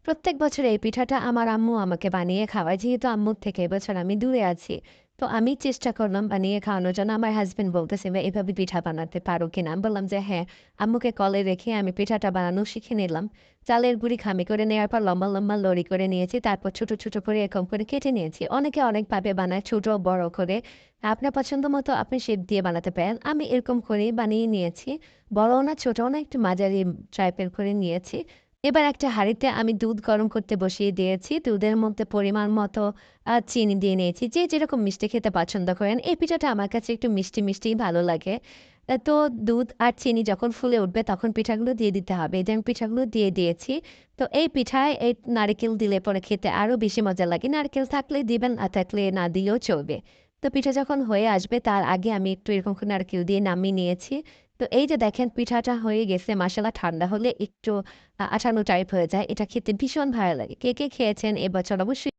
প্রত্যেক বছর এই পিঠাটা আমার আম্মু আমাকে বানিয়ে খাওয়ায়। যেহেতু আম্মুর থেকে এবছর আমি দূরে আছি। তো আমি চেষ্টা করলাম বানিয়ে খাওয়ানোর জন্য। আমার হাসব্যান্ড বলতেছে, এভাবে পিঠা বানাতে পারো কিনা?" আমি বললাম যে, "হ্যাঁ।" আম্মুকে কলে রেখে আমি পিঠাটা বানানো শিখে নিলাম। চালের গুঁড়ি খামি করে নেওয়ার পর লম্বা, লম্বা লড়ি করে নিয়েছি। তারপর ছোট, ছোট করে এরকম করে কেটে নিয়েছি। অনেকে অনেকভাবে বানায়, ছোট বড় করে। আপনার পছন্দ মতো আপনি শেপ দিয়ে বানাতে পারেন। আমি এরকম করেই বানিয়ে নিয়েছি। বড়ও না, ছোটও না, একটু মাঝারি টাইপের করে নিয়েছি। এবার একটা হাঁড়িতে আমি দুধ গরম করতে বসিয়ে দিয়েছি। দুধের মধ্যে পরিমাণ মতো চিনি দিয়ে নিয়েছি। যে যেরকম মিষ্টি খেতে পছন্দ করেন। এই পিঠাটা আমার কাছে একটু মিষ্টি, মিষ্টিই ভালো লাগে। তো দুধ আর চিনি যখন ফুলে উঠবে তখন পিঠাগুলো দিয়ে দিতে হবে। এই যে আমি পিঠাগুলো দিয়ে দিয়েছি। তো এই পিঠায় এই নারিকেল দিলে পরে খেতে আরো বেশি মজা লাগে। নারকেল থাকলে দিবেন, আর থাকলে না দিলেও চলবে। তো পিঠা যখন হয়ে আসবে তার আগে আমি একটু এরকম করে নারকেল দিয়ে নামিয়ে নিয়েছি। তো এই যে দেখেন পিঠাটা হয়ে গেছে, মাসালা ঠান্ডা হলে একটু আঠালো টাইপ হয়ে যায়। এটা খেতে ভীষণ ভালো লাগে। কে, কে খেয়েছেন এবছর অবশ্যই